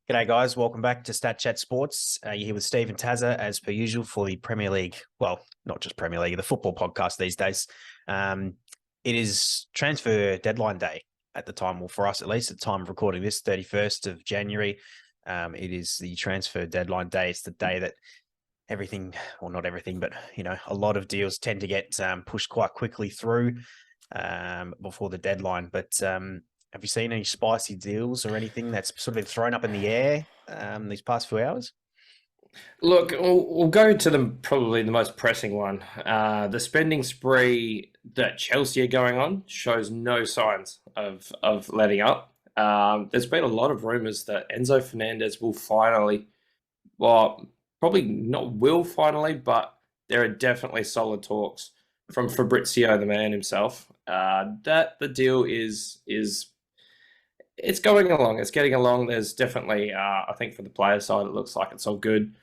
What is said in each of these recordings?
G'day, guys. Welcome back to Statchat Sports. You're here with Steve and Tazza, as per usual, for the Premier League. Well, not just Premier League, the football podcast these days. It is transfer deadline day at the time, well, for us at least, at the time of recording this, 31st of January. It is the transfer deadline day. It's the day that everything, well, not everything, but, a lot of deals tend to get pushed quite quickly through before the deadline. But have you seen any spicy deals or anything that's sort of been thrown up in the air these past few hours? Look, we'll go to probably the most pressing one. The spending spree that Chelsea are going on shows no signs of letting up. There's been a lot of rumours that Enzo Fernandez will finally, well, probably not will finally, but there are definitely solid talks from Fabrizio, the man himself, that the deal is it's going along. It's getting along. There's definitely, I think for the player side, it looks like it's all good.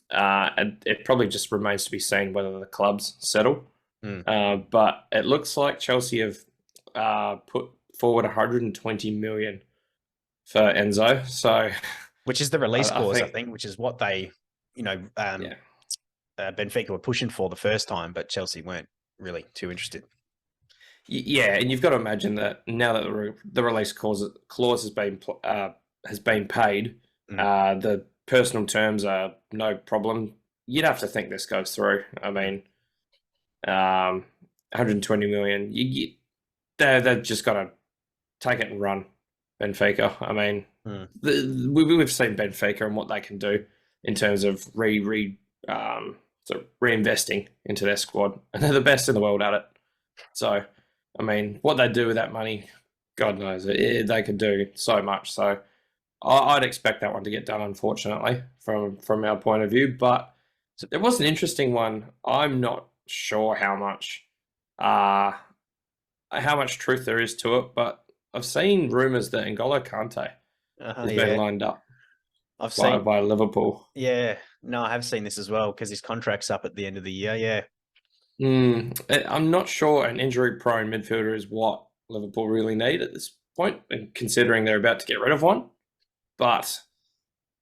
And it probably just remains to be seen whether the clubs settle. But it looks like Chelsea have put forward 120 million for Enzo. So, which is the release clause, I think, which is what they, Benfica were pushing for the first time, but Chelsea weren't really too interested. Yeah, and you've got to imagine that now that the release clause has been paid, the personal terms are no problem. You'd have to think this goes through. I mean, 120 million. They've just got to take it and run. Benfica. I mean, we've seen Benfica and what they can do in terms of reinvesting into their squad, and they're the best in the world at it. So, I mean, what they do with that money, God knows, they could do so much. So, I'd expect that one to get done, unfortunately, from our point of view. But it was an interesting one. I'm not sure how much truth there is to it, but I've seen rumours that N'Golo Kante has been lined up. I've seen by Liverpool. Yeah, no, I have seen this as well because his contract's up at the end of the year. Yeah. I'm not sure an injury-prone midfielder is what Liverpool really need at this point, and considering they're about to get rid of one. But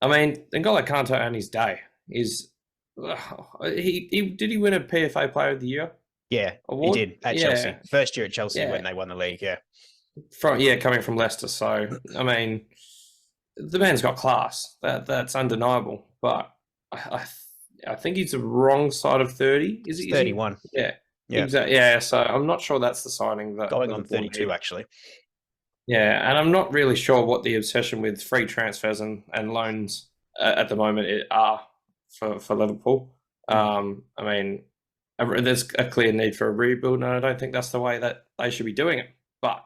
I mean, N'Golo Kante on his day is he win a PFA Player of the Year? Yeah, award? He did at Chelsea. First year at Chelsea when they won the league. Yeah, coming from Leicester. So I mean, the man's got class. That's undeniable. But I think he's the wrong side of 30. Is he 31? Yeah. Exactly. Yeah. So I'm not sure that's the signing that going on 32 actually. Yeah, and I'm not really sure what the obsession with free transfers and loans at the moment are for Liverpool. I mean, there's a clear need for a rebuild, and I don't think that's the way that they should be doing it. But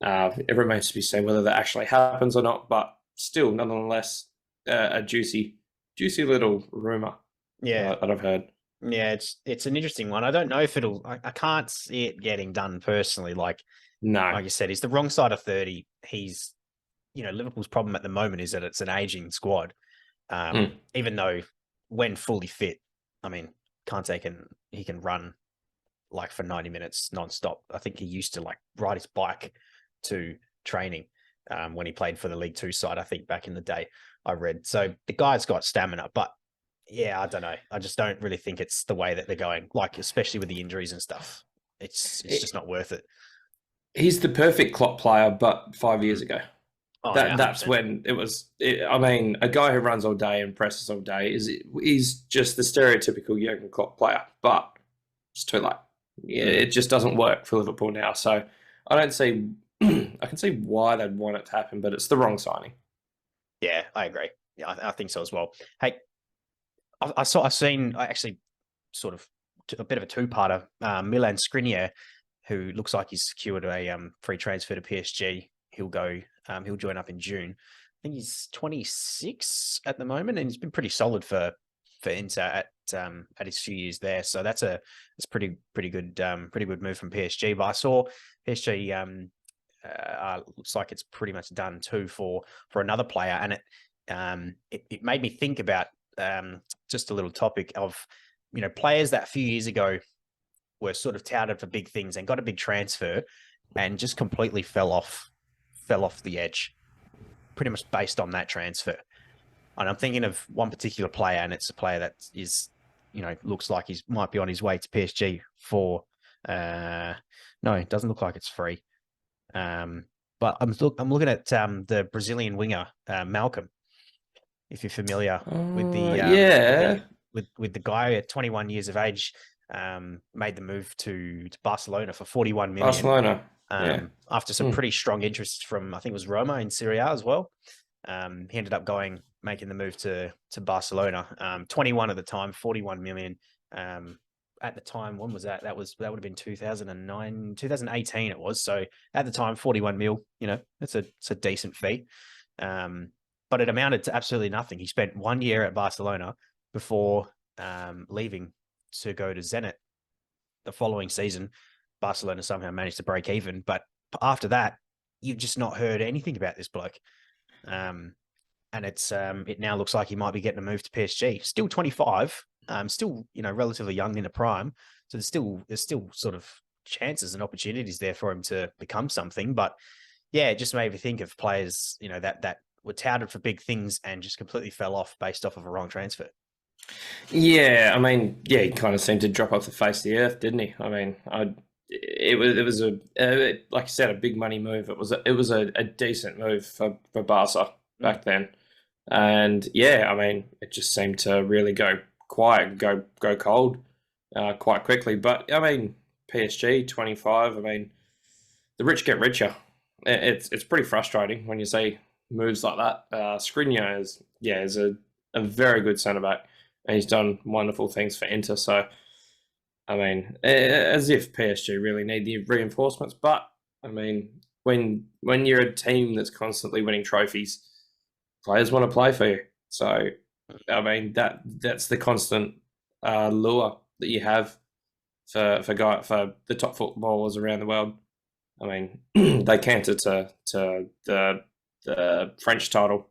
it remains to be seen whether that actually happens or not. But still, nonetheless, a juicy little rumor. Yeah, that I've heard. Yeah, it's an interesting one. I don't know if I can't see it getting done personally. No. Like you said, he's the wrong side of 30. He's, Liverpool's problem at the moment is that it's an aging squad. Even though when fully fit, I mean, Kante can run like for 90 minutes nonstop. I think he used to ride his bike to training when he played for the League Two side, I think back in the day I read. So the guy's got stamina, but yeah, I don't know. I just don't really think it's the way that they're going, especially with the injuries and stuff. It's just not worth it. He's the perfect Klopp player, but 5 years ago. That's when it was. I mean, a guy who runs all day and presses all day is just the stereotypical Jurgen Klopp player, but it's too late. Yeah, it just doesn't work for Liverpool now. So I don't see. I can see why they'd want it to happen, but it's the wrong signing. Yeah, I agree. Yeah, I think so as well. Hey, I've seen actually sort of a bit of a two-parter. Milan Skriniar, who looks like he's secured a free transfer to PSG. He'll join up in June. I think he's 26 at the moment, and he's been pretty solid for Inter at his few years there. So it's pretty good move from PSG. But I saw PSG looks like it's pretty much done too for another player, and it made me think about just a little topic of players that a few years ago were sort of touted for big things and got a big transfer and just completely fell off the edge, pretty much based on that transfer. And I'm thinking of one particular player, and it's a player that is, looks like he might be on his way to PSG for. No, it doesn't look like it's free. But I'm looking at the Brazilian winger Malcolm. If you're familiar with the Yeah, with the guy at 21 years of age, made the move to Barcelona for 41 million. Barcelona. Yeah. After some pretty strong interest from, I think it was Roma in Serie A as well. He ended up making the move to Barcelona. 21 at the time, 41 million. At the time, when was that? That would have been 2009, 2018 it was. So at the time, 41 mil, it's a decent fee. But it amounted to absolutely nothing. He spent 1 year at Barcelona before leaving to go to Zenit the following season. Barcelona somehow managed to break even. But after that, you've just not heard anything about this bloke. And it now looks like he might be getting a move to PSG. Still 25, still relatively young in the prime. So there's still sort of chances and opportunities there for him to become something. But yeah, it just made me think of players that were touted for big things and just completely fell off based off of a wrong transfer. Yeah, I mean, yeah, he kind of seemed to drop off the face of the earth, didn't he? I mean, it was like I said, a big money move. It was a decent move for Barca back then, and yeah, I mean, it just seemed to really go quiet, go cold, quite quickly. But I mean, PSG 25. I mean, the rich get richer. It's pretty frustrating when you see moves like that. Skriniar is a very good centre back, and he's done wonderful things for Inter. So, I mean, as if PSG really need the reinforcements. But I mean, when you're a team that's constantly winning trophies, players want to play for you. So, I mean, that's the constant lure that you have for the top footballers around the world. I mean, they canter to the French title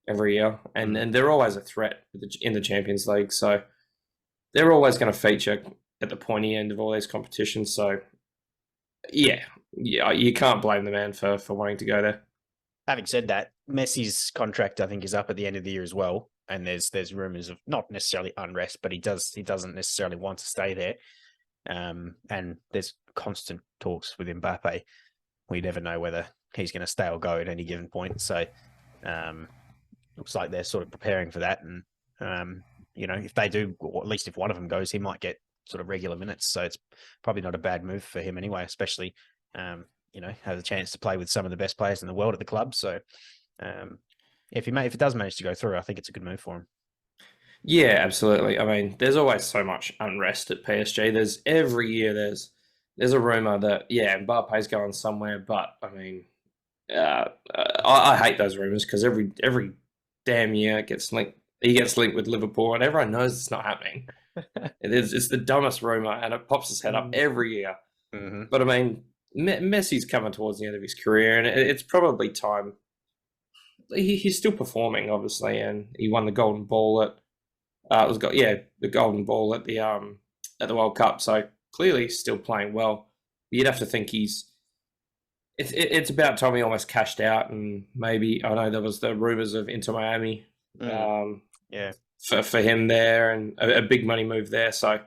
every year, and they're always a threat in the Champions League. So they're always going to feature at the pointy end of all these competitions. So yeah, you can't blame the man for wanting to go there. Having said that, Messi's contract I think is up at the end of the year as well, and there's rumors of not necessarily unrest, but he doesn't necessarily want to stay there. And there's constant talks with Mbappe. We never know whether he's going to stay or go at any given point. So, looks like they're sort of preparing for that. And, if they do, or at least if one of them goes, he might get sort of regular minutes. So it's probably not a bad move for him anyway, especially, has a chance to play with some of the best players in the world at the club. So, if it does manage to go through, I think it's a good move for him. Yeah, absolutely. I mean, there's always so much unrest at PSG. Every year there's a rumor that Mbappe's going somewhere, but I mean, I hate those rumors because every damn year he gets linked with Liverpool, and everyone knows it's not happening. It's the dumbest rumor, and it pops his head up every year. Mm-hmm. But I mean, Messi's coming towards the end of his career, and it's probably time. He's still performing, obviously, and he won the Golden Ball at. The Golden Ball at the World Cup. So clearly, he's still playing well. You'd have to think it's about time he almost cashed out, and maybe I know there was the rumors of Inter Miami, for him there, and a big money move there. So,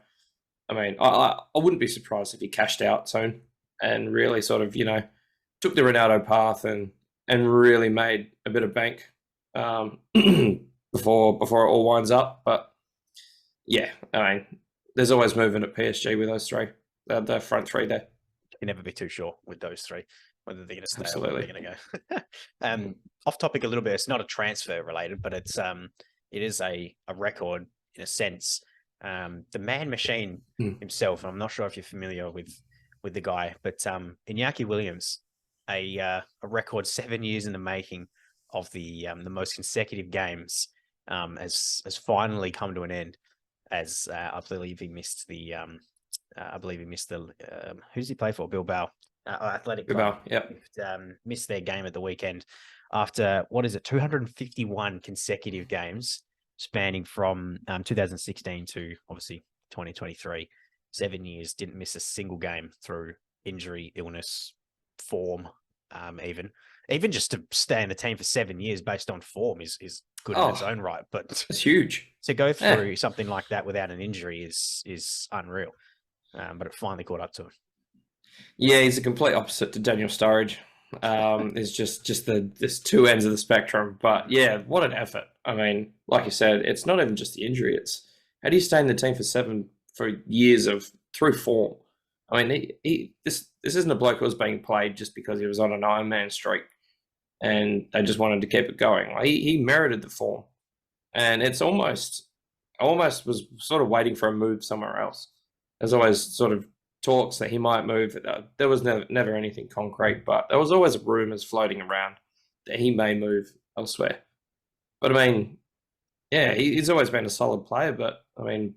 I mean, I wouldn't be surprised if he cashed out soon and really sort of took the Ronaldo path and really made a bit of bank before it all winds up. But yeah, I mean, there's always movement at PSG with those three, the front three there. You can never be too sure with those three whether they're going to stay Absolutely. or whether they're going to go. Off topic a little bit. It's not a transfer related, but it is a record in a sense. The man machine himself. And I'm not sure if you're familiar with the guy, but Iñaki Williams, a record 7 years in the making of the most consecutive games, has finally come to an end. As I believe he missed the who's he play for? Bilbao, Athletic Club. Bilbao, yeah. Missed their game at the weekend after 251 consecutive games spanning from 2016 to obviously 2023. 7 years, didn't miss a single game through injury, illness, form, even just to stay in the team for 7 years based on form is good in its own right. But it's huge. to go through something like that without an injury is unreal. But it finally caught up to him. Yeah, he's the complete opposite to Daniel Sturridge. It's just this two ends of the spectrum. But yeah, what an effort. I mean, like you said, it's not even just the injury. It's how do you stay in the team for years of through form? I mean, this isn't a bloke who was being played just because he was on an Iron Man streak and they just wanted to keep it going. Like, he merited the form, and it's almost was sort of waiting for a move somewhere else. There's always sort of talks that he might move. There was never anything concrete, but there was always rumours floating around that he may move elsewhere. But I mean, yeah, he's always been a solid player. But I mean,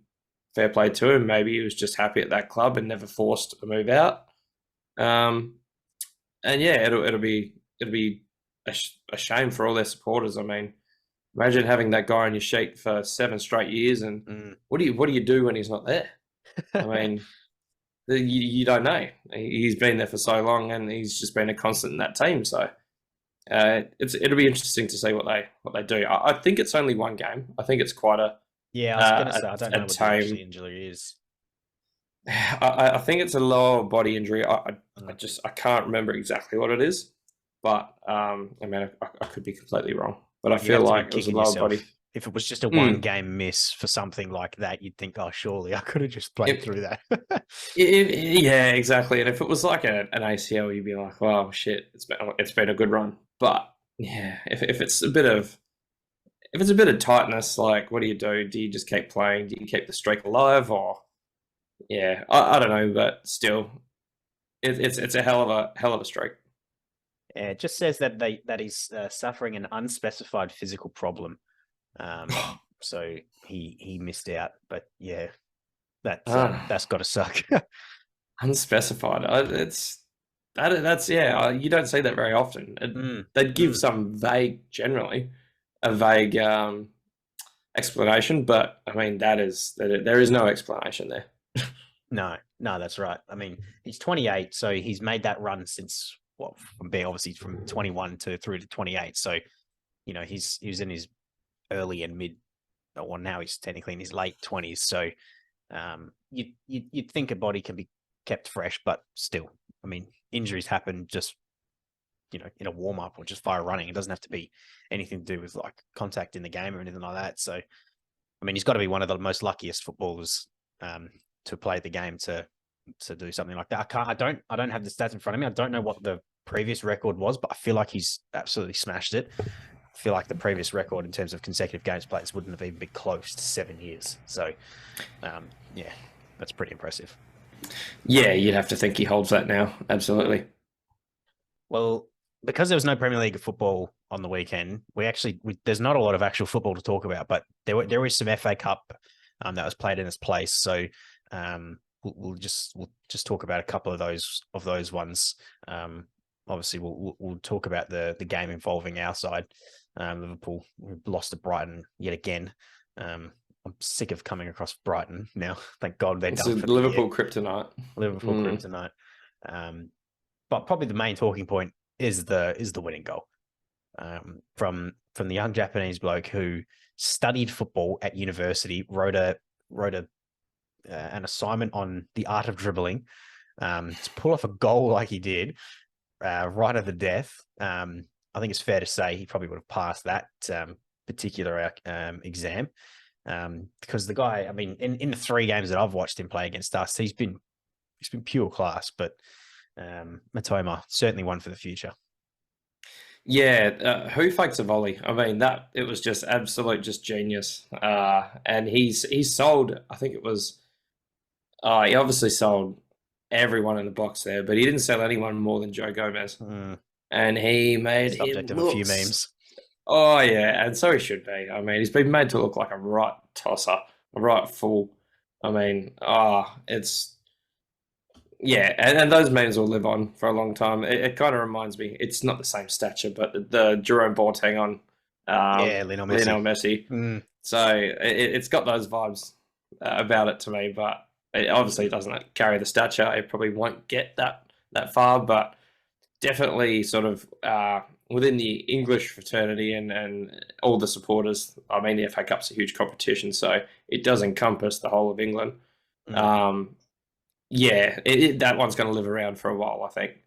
fair play to him. Maybe he was just happy at that club and never forced a move out. And yeah, it'll be a shame for all their supporters. I mean, imagine having that guy on your sheet for 7 straight years, and what do you do when he's not there? I mean, you don't know. He's been there for so long, and he's just been a constant in that team. So it'll be interesting to see what they do. I think it's only one game. I think it's quite a I was going to say I don't know what the injury is. I think it's a lower body injury. I can't remember exactly what it is, but I mean I could be completely wrong. But I feel like it was a lower body. If it was just a one game miss for something like that, you'd think, oh, surely I could have just played through that. Yeah, exactly. And if it was like an ACL, you'd be like, oh shit, it's been a good run. But yeah, if it's a bit of tightness, like what do you do? Do you just keep playing? Do you keep the streak alive? Or yeah, I don't know, but still, it's a hell of a streak. Yeah, it just says that he's suffering an unspecified physical problem. So he missed out, but yeah, that's got to suck. Unspecified. That's you don't see that very often. They'd give some generally a vague explanation, but I mean there is no explanation there. No, that's right. I mean, he's 28, so he's made that run since from being obviously from 21 through to 28. So, he was in his early and mid, or now he's technically in his late 20s. So, you'd think a body can be kept fresh, but still, I mean, injuries happen just, in a warm up or just via running. It doesn't have to be anything to do with like contact in the game or anything like that. So, I mean, he's got to be one of the most luckiest footballers to play the game to do something like that. I don't have the stats in front of me. I don't know what the previous record was, but I feel like he's absolutely smashed it. I feel like the previous record in terms of consecutive games played wouldn't have even been close to 7 years. So, yeah, that's pretty impressive. Yeah, you'd have to think he holds that now. Absolutely. Well, because there was no Premier League football on the weekend, there's not a lot of actual football to talk about, but there was some FA Cup that was played in its place. So, we'll just talk about a couple of those ones. Obviously, we'll talk about the game involving our side. Liverpool lost to Brighton yet again. I'm sick of coming across Brighton now. Thank God they're done. For Liverpool kryptonite. Liverpool kryptonite. But probably the main talking point is the winning goal from the young Japanese bloke who studied football at university, wrote an assignment on the art of dribbling to pull off a goal like he did right at the death. I think it's fair to say he probably would have passed that particular exam because the guy, I mean, in the 3 games that I've watched him play against us, he's been pure class. But Matoma, certainly one for the future. Yeah, who fakes a volley? I mean, it was just absolute genius. And he's sold, I think it was, he obviously sold everyone in the box there, but he didn't sell anyone more than Joe Gomez. And he made subject of a few memes. Oh yeah, and so he should be. I mean, he's been made to look like a right tosser, a right fool. I mean, it's yeah, and those memes will live on for a long time. It kind of reminds me. It's not the same stature, but the Jerome Boateng on Lionel Messi. So it's got those vibes about it to me, but it obviously doesn't carry the stature. It probably won't get that far, but definitely sort of within the English fraternity and all the supporters. I mean, the FA Cup's a huge competition, so it does encompass the whole of England. Yeah, that one's going to live around for a while, I think.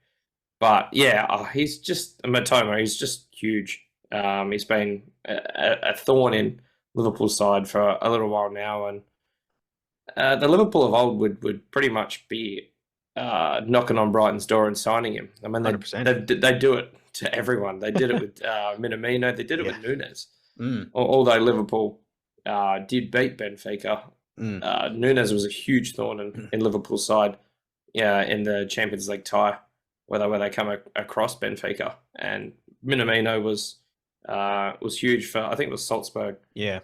But yeah, he's just Matoma. He's just huge. He's been a thorn in Liverpool's side for a little while now, and the Liverpool of old would pretty much be knocking on Brighton's door and signing him. I mean, 100%. they do it to everyone. They did it with Minamino. They did it Yeah. with Nunes. Although Liverpool did beat Benfica, Nunes was a huge thorn in Liverpool's side. Yeah, in the Champions League tie, where they come across Benfica, and Minamino was huge for, I think it was Salzburg. Yeah.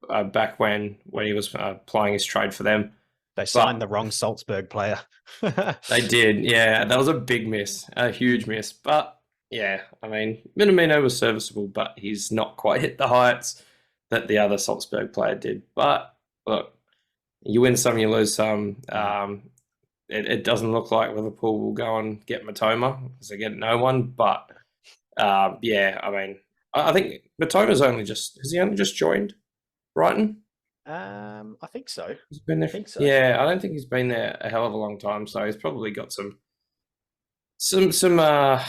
Back when he was plying his trade for them. They signed the wrong Salzburg player. They did, yeah. That was a big miss, a huge miss. But yeah, I mean, Minamino was serviceable, but he's not quite hit the heights that the other Salzburg player did. But look, you win some, you lose some. It doesn't look like Liverpool will go and get Matoma because they get no one. But yeah, I mean, I think Matoma's has he only just joined Brighton? I think so. He's been there. I think so. Yeah, I don't think he's been there a hell of a long time. So he's probably got some. I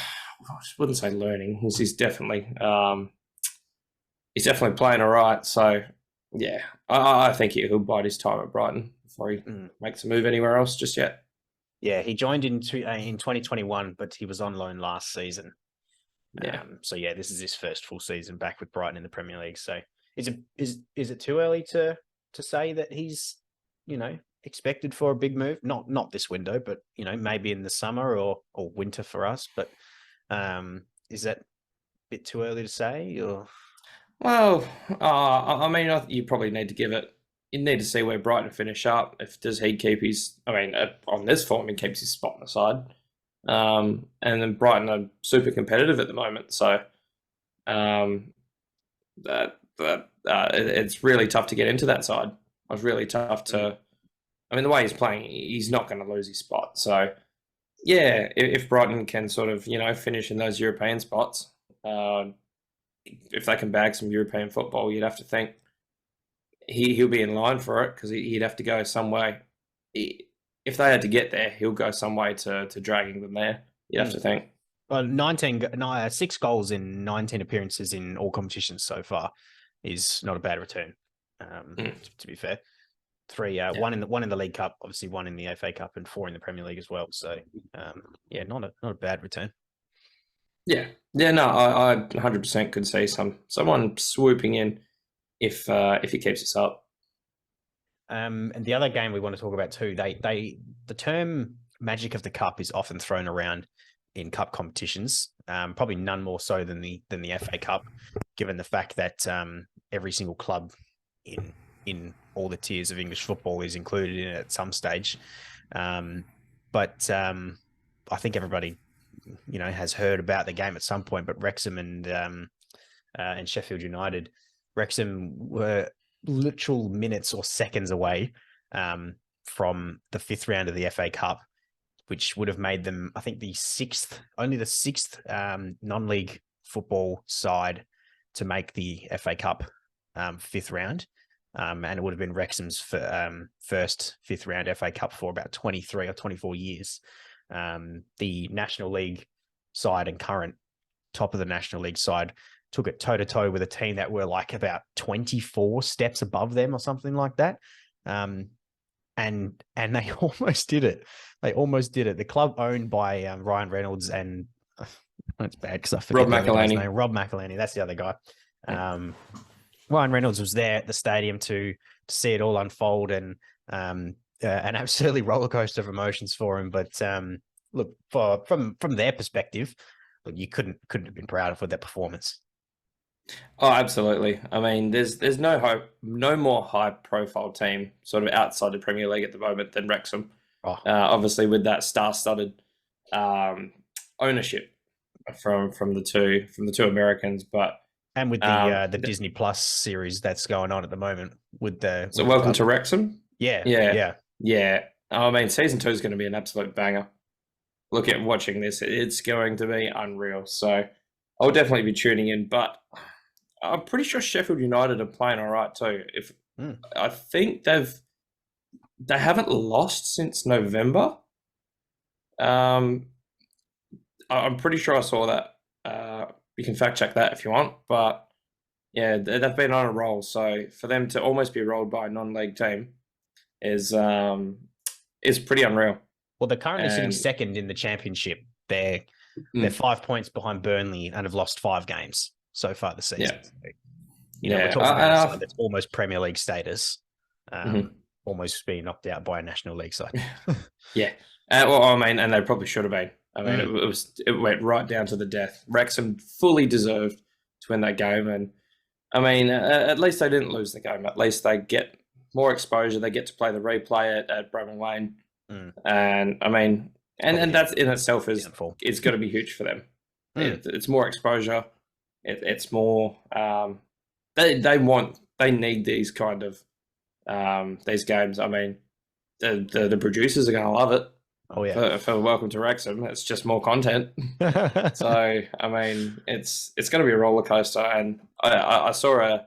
wouldn't say learning. He's definitely playing all right. So yeah, I think he'll bide his time at Brighton before he makes a move anywhere else just yet. Yeah, he joined in 2021, but he was on loan last season. Yeah. So yeah, this is his first full season back with Brighton in the Premier League. So is it too early to say that he's, expected for a big move? Not this window, but maybe in the summer or winter for us. But is that a bit too early to say? Or well, I mean, you probably need to give it. You need to see where Brighton finish up. Does he keep his? I mean, on this form, he keeps his spot on the side. And then Brighton are super competitive at the moment, so it's really tough to get into that side. It's really tough to. I mean, the way he's playing, he's not going to lose his spot. So, yeah, if Brighton can sort of finish in those European spots, if they can bag some European football, you'd have to think he'll be in line for it because he'd have to go some way. If they had to get there, he'll go some way to dragging them there. You'd have to think. Well, 6 goals in 19 appearances in all competitions so far is not a bad return. To be fair, 3, one in the League Cup, obviously 1 in the FA Cup, and 4 in the Premier League as well. So, yeah, not a bad return. Yeah, no, I 100% could see someone swooping in if he keeps this up. And the other game we want to talk about too, the term "magic of the cup" is often thrown around in cup competitions. Probably none more so than the FA Cup, given the fact that every single club in all the tiers of English football is included in it at some stage. But I think everybody has heard about the game at some point. But Wrexham and Sheffield United, Wrexham were literal minutes or seconds away from the 5th round of the FA Cup, which would have made them, I think, only the sixth non-league football side to make the FA Cup 5th round. And it would have been Wrexham's first 5th round FA Cup for about 23 or 24 years. The National League side and current top of the National League side took it toe-to-toe with a team that were like about 24 steps above them or something like that. And they almost did it. The club owned by Ryan Reynolds and it's bad because I forget Rob McElhenney. Rob McElhenney, that's the other guy. Ryan Reynolds was there at the stadium to see it all unfold, and an absolutely rollercoaster of emotions for him. But look, from their perspective, look, you couldn't have been prouder for that performance. Oh, absolutely. I mean, there's no more high-profile team sort of outside the Premier League at the moment than Wrexham. Obviously, with that star-studded ownership from the two Americans, and with the Disney Plus series that's going on at the moment with the. So, welcome to Wrexham. Yeah. I mean, season 2 is going to be an absolute banger. Look at watching this; it's going to be unreal. So, I'll definitely be tuning in. But I'm pretty sure Sheffield United are playing all right too. If I think they haven't lost since November. I'm pretty sure I saw that. You can fact check that if you want, but yeah, they've been on a roll. So for them to almost be rolled by a non-league team is pretty unreal. Well, they're currently sitting second in the championship. They're 5 points behind Burnley and have lost 5 games so far this season. Yeah. We're talking about a side that's almost Premier League status, almost being knocked out by a National League side. Yeah. Well, I mean, and they probably should have been. I mean, it went right down to the death. Wrexham fully deserved to win that game, and I mean, at least they didn't lose the game. At least they get more exposure. They get to play the replay at Bramall Lane, and I mean, and that's in itself is got to be huge for them. It's more exposure. It's more. They need these kind of these games. I mean, the producers are going to love it. Oh yeah, for Welcome to Wrexham, it's just more content. So I mean, it's going to be a roller coaster. And I saw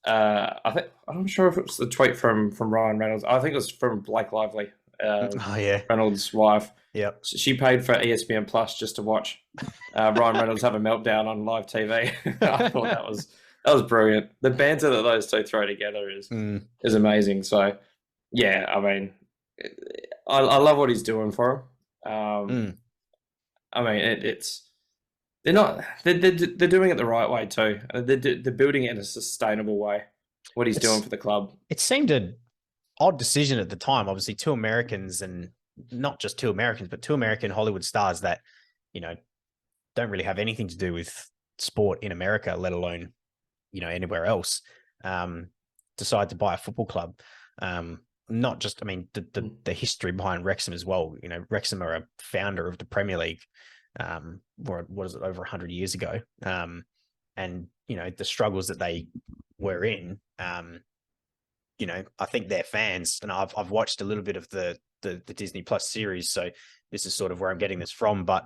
I'm not sure if it was the tweet from Ryan Reynolds. I think it was from Blake Lively, Reynolds' wife. Yeah, she paid for ESPN Plus just to watch Ryan Reynolds have a meltdown on live TV. I thought that was brilliant. The banter that those two throw together is amazing. So yeah, I mean, I love what he's doing for him. I mean, they're doing it the right way too. They're building it in a sustainable way. What he's doing for the club. It seemed an odd decision at the time. Obviously, 2 Americans, and not just 2 Americans, but 2 American Hollywood stars that don't really have anything to do with sport in America, let alone anywhere else. Decide to buy a football club. Not just, I mean, the history behind Wrexham as well. Wrexham are a founder of the Premier League, what is it, over 100 years ago. And, the struggles that they were in, I think their fans, and I've watched a little bit of the Disney Plus series, so this is sort of where I'm getting this from, but,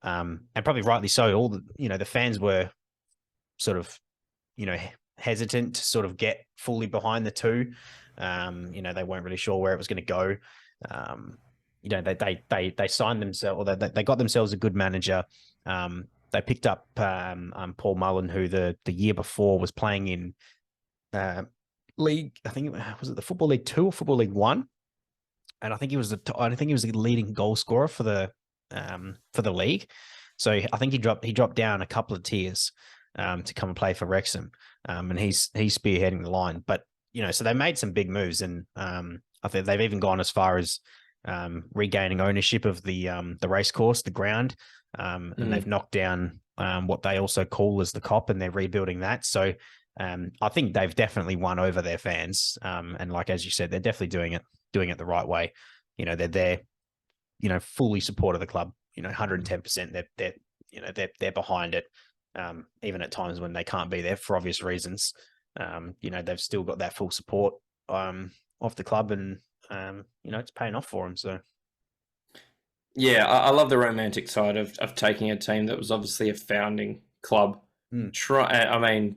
and probably rightly so, all the fans were sort of, hesitant to sort of get fully behind the two. They weren't really sure where it was going to go. They signed themselves, or they got themselves a good manager. They picked up Paul Mullen, who the year before was playing in league. I think was it the Football League 2 or Football League 1, and I think he was the leading goal scorer for the league. So I think he dropped down a couple of tiers to come and play for Wrexham, and he's spearheading the line. But so they made some big moves, and I think they've even gone as far as regaining ownership of the race course, the ground, and they've knocked down what they also call as the Cop, and they're rebuilding that. So I think they've definitely won over their fans, and like as you said, they're definitely doing it the right way. They're there, fully support of the club. 110%. They're behind it, even at times when they can't be there for obvious reasons. They've still got that full support of the club, and it's paying off for them. So yeah, I love the romantic side of taking a team that was obviously a founding club. I mean,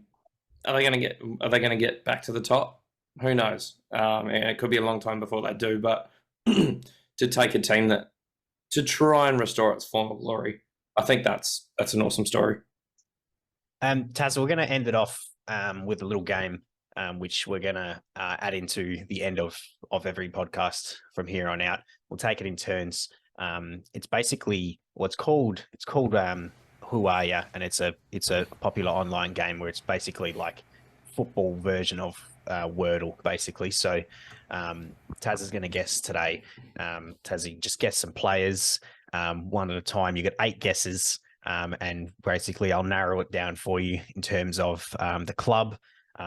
are they going to get back to the top? Who knows? And it could be a long time before they do, but to take a team that to try and restore its former glory, I think that's an awesome story. Taz, we're going to end it off with a little game, which we're going to add into the end of every podcast from here on out. We'll take it in turns. It's basically it's called Who Are Ya? And it's a popular online game where it's basically like football version of Wordle, basically. So Taz is going to guess today. Taz, just guess some players one at a time. You get 8 guesses. And basically I'll narrow it down for you in terms of the club,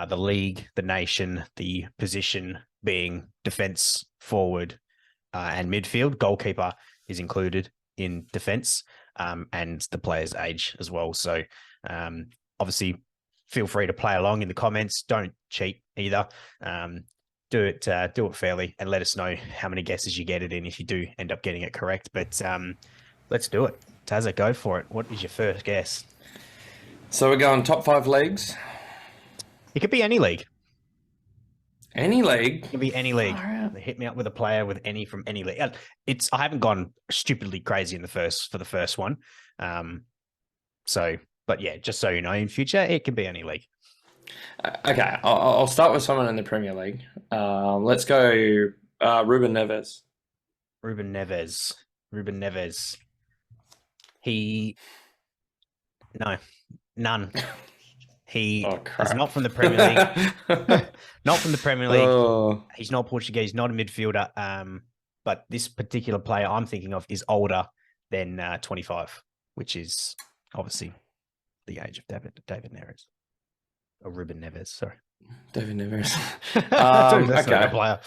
the league, the nation, the position being defense, forward, and midfield. Goalkeeper is included in defense, and the player's age as well. So obviously feel free to play along in the comments. Don't cheat either. Do it fairly, and let us know how many guesses you get it in if you do end up getting it correct. But let's do it. Tazza, go for it. What is your first guess? So we're going top 5 leagues. It could be any league. Any league. It could be any league. Far out. They hit me up with a player with any from any league. I haven't gone stupidly crazy for the first one. But yeah, just so you know, in future it can be any league. Okay, I'll start with someone in the Premier League. Let's go Ruben Neves. Ruben Neves. None. He is not from the Premier League. Not from the Premier League. Oh. He's not Portuguese, not a midfielder. But this particular player I'm thinking of is older than 25, which is obviously the age of David Neres. Or Ruben Neves, sorry. David Neves. That's not a player.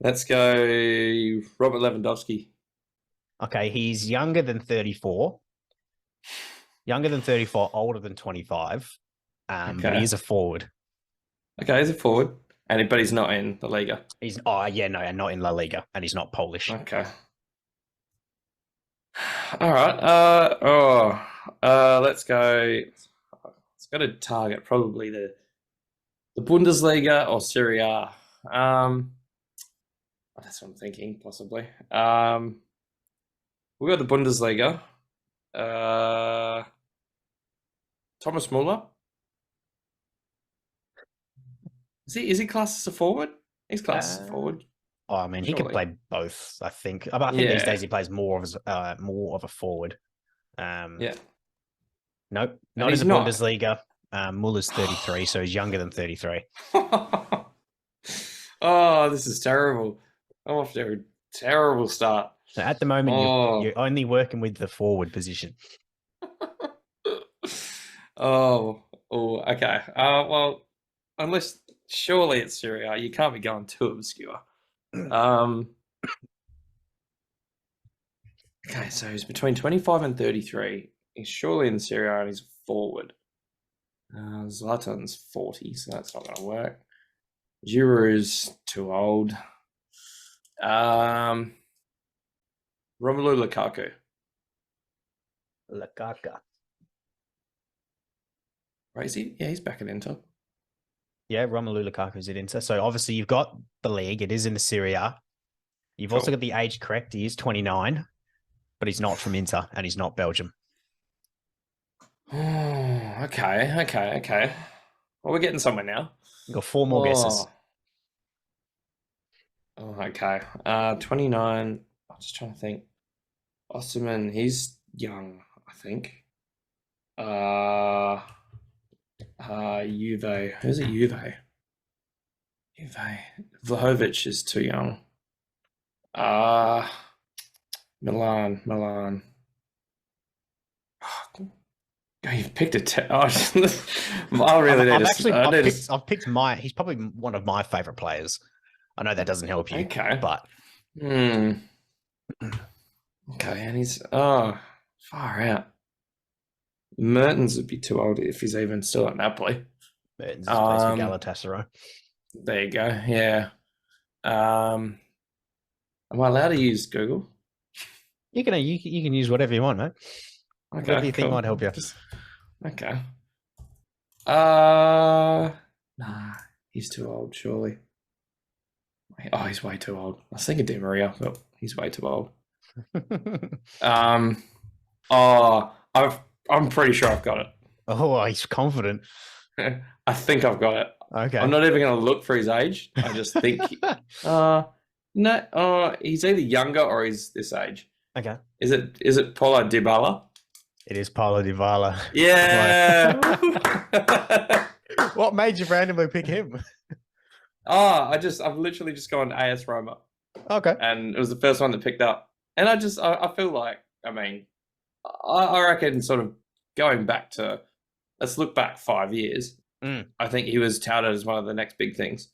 Let's go Robert Lewandowski. Okay, he's younger than 34. Older than 25. But he is a forward. Okay, he's a forward. But he's not in the Liga. Not in La Liga, and he's not Polish. Okay. All right. Let's go. It's got to target probably the Bundesliga or Serie A. That's what I'm thinking, possibly. We got the Bundesliga. Thomas Muller. Is he classed as a forward? He's classed as a forward. I mean, he could play both. I think. I think these days he plays more of a forward. Yeah. Nope, not in the Bundesliga. Muller's 33, so he's younger than 33. Oh, this is terrible. I'm off to a terrible start. So at the moment, you're only working with the forward position. Okay. Well, unless surely it's Serie A, you can't be going too obscure. Okay, so he's between 25 and 33. He's surely in Serie A and he's forward. Zlatan's 40, so that's not going to work. Giroud's too old. Romelu Lukaku. Right, is he? Yeah, he's back at Inter. Yeah, Romelu Lukaku's at Inter. So obviously you've got the league. It is in the Serie A. You've also got the age correct. He is 29, but he's not from Inter and he's not Belgium. Oh, okay. Well, we're getting somewhere now. You've got 4 more guesses. Oh, okay. 29. I'm just trying to think. Osimhen, he's young, I think. Juve. Who's it? Juve. Vlahovic is too young. Milan. Oh, you've picked a. I really need. I've picked he's probably one of my favorite players. I know that doesn't help you. Okay. But. Okay, and he's far out. Mertens would be too old if he's even still at Napoli. Mertens plays for Galatasaray. There you go. Yeah. Am I allowed to use Google? You can use whatever you want, mate. Okay, whatever you think might help you. Okay. Nah, he's too old, surely. Oh, he's way too old. I was thinking Di Maria, but he's way too old. I'm pretty sure I've got it. Oh, he's confident. I think I've got it. Okay. I'm not even going to look for his age. I just think, he's either younger or he's this age. Okay. Is it Paulo Dybala? It is Paulo Dybala. Yeah. What made you randomly pick him? I've literally just gone AS Roma. Okay. And it was the first one that picked up. And I feel like, I reckon sort of going back to, let's look back 5 years. I think he was touted as one of the next big things.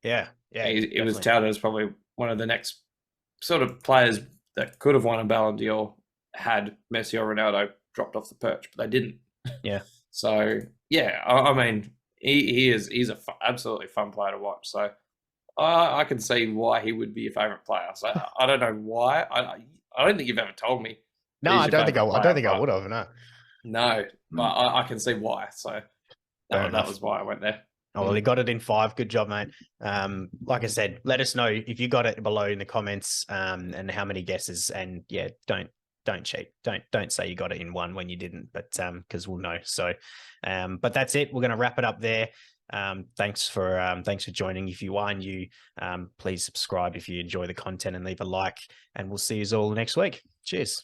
Yeah. He was touted as probably one of the next sort of players that could have won a Ballon d'Or had Messi or Ronaldo dropped off the perch, but they didn't. Yeah. So, yeah, he's an absolutely fun player to watch. So I can see why he would be your favourite player. So I don't know why. I don't think you've ever told me. No, I don't think I would have. No. No, but I can see why. So that was why I went there. Oh, well, he got it in 5. Good job, mate. Like I said, let us know if you got it below in the comments, and how many guesses. And yeah, don't cheat. Don't say you got it in 1 when you didn't, but because we'll know. So, but that's it. We're going to wrap it up there. Thanks for joining. If you are new, please subscribe if you enjoy the content, and leave a like. And we'll see you all next week. Cheers.